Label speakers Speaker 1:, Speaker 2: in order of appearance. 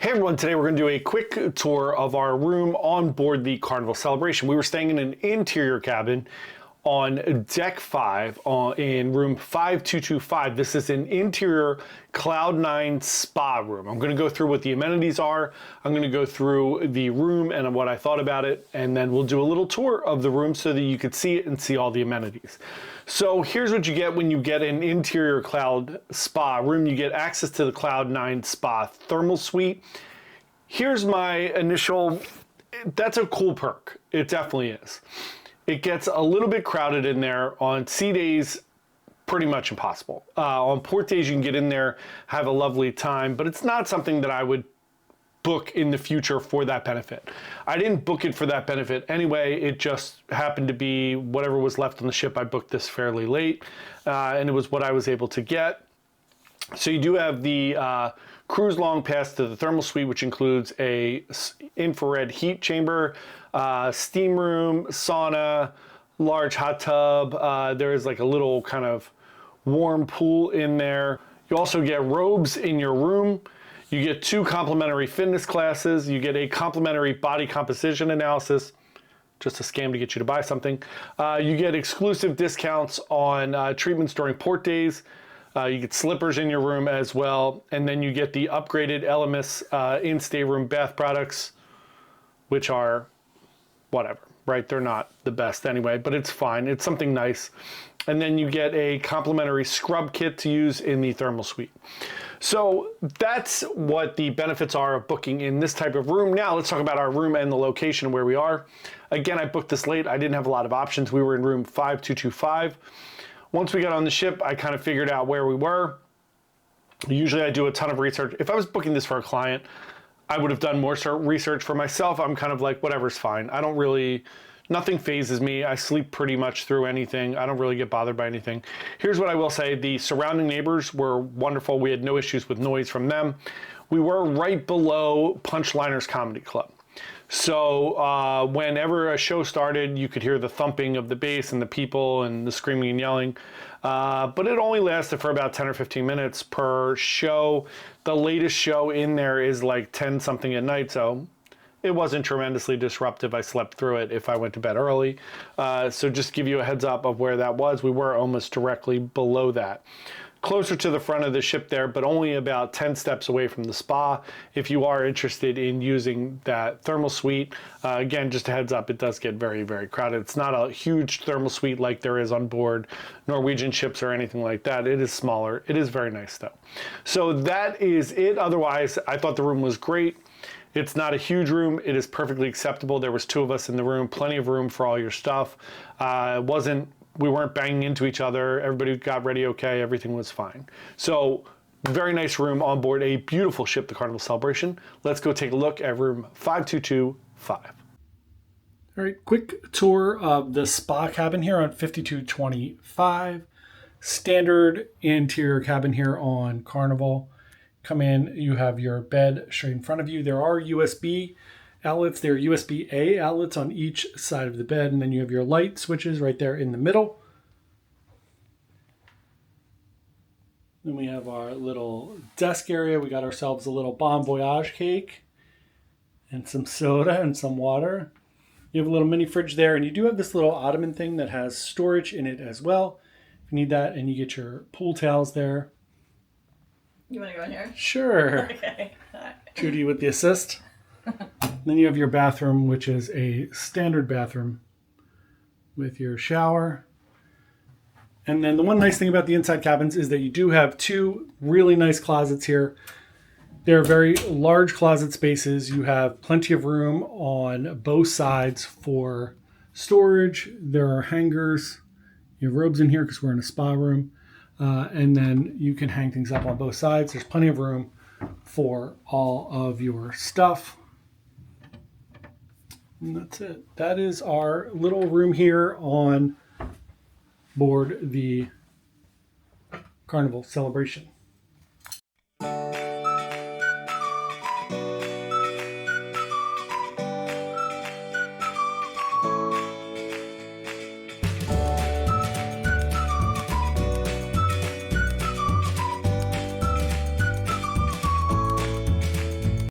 Speaker 1: Hey everyone, today we're going to do a quick tour of our room on board the Carnival Celebration. We were staying in an interior cabin on deck 5 in room 5225. This is an interior Cloud9 spa room. I'm going to go through what the amenities are. I'm going to go through the room and what I thought about it, and then we'll do a little tour of the room so that you could see it and see all the amenities. So here's what you get when you get an interior Cloud spa room. You get access to the Cloud9 spa thermal suite. Here's my initial, that's a cool perk. It definitely is. It gets a little bit crowded in there. On sea days, pretty much impossible. On port days, you can get in there, have a lovely time, but it's not something that I would book in the future for that benefit. I didn't book it for that benefit anyway. It just happened to be whatever was left on the ship. I booked this fairly late, and it was what I was able to get. So you do have the cruise long pass to the thermal suite, which includes a infrared heat chamber, steam room, sauna, large hot tub. There is like a little kind of warm pool in there. You also get robes in your room. You get 2 complimentary fitness classes. You get a complimentary body composition analysis, just a scam to get you to buy something. You get exclusive discounts on treatments during port days. You get slippers in your room as well. And then you get the upgraded LMS in-stay room bath products, which are whatever, right? They're not the best anyway, but it's fine. It's something nice. And then you get a complimentary scrub kit to use in the thermal suite. So that's what the benefits are of booking in this type of room. Now let's talk about our room and the location where we are. Again, I booked this late. I didn't have a lot of options. We were in room 5225. Once we got on the ship, I kind of figured out where we were. Usually I do a ton of research. If I was booking this for a client, I would have done more research. For myself, I'm kind of like, whatever's fine. I don't really, nothing phases me. I sleep pretty much through anything. I don't really get bothered by anything. Here's what I will say. The surrounding neighbors were wonderful. We had no issues with noise from them. We were right below Punchliners Comedy Club. So whenever a show started, you could hear the thumping of the bass and the people and the screaming and yelling. But it only lasted for about 10 or 15 minutes per show. The latest show in there is like 10 something at night, so it wasn't tremendously disruptive. I slept through it if I went to bed early. So just to give you a heads up of where that was, we were almost directly below that. Closer to the front of the ship there, but only about 10 steps away from the spa. If you are interested in using that thermal suite, again, just a heads up, it does get very, very crowded. It's not a huge thermal suite like there is on board Norwegian ships or anything like that. It is smaller. It is very nice though. So that is it. Otherwise, I thought the room was great. It's not a huge room. It is perfectly acceptable. There was 2 of us in the room, plenty of room for all your stuff. We weren't banging into each other. Everybody got ready okay. Everything was fine. So very nice room on board a beautiful ship, the Carnival Celebration. Let's go take a look at room 5225. All right, quick tour of the spa cabin here on 5225. Standard interior cabin here on Carnival. Come in, you have your bed straight in front of you. There are USB outlets. There are USB-A outlets on each side of the bed, and then you have your light switches right there in the middle. Then we have our little desk area. We got ourselves a little Bon Voyage cake and some soda and some water. You have a little mini fridge there, and you do have this little ottoman thing that has storage in it as well. If you need that, and you get your pool towels there.
Speaker 2: You want to go in here?
Speaker 1: Sure.
Speaker 2: Okay. All right.
Speaker 1: Judy with the assist. Then you have your bathroom, which is a standard bathroom with your shower. And then the one nice thing about the inside cabins is that you do have 2 really nice closets here. They're very large closet spaces. You have plenty of room on both sides for storage. There are hangers. You have robes in here because we're in a spa room. And then you can hang things up on both sides. There's plenty of room for all of your stuff. And that's it. That is our little room here on board the Carnival Celebration.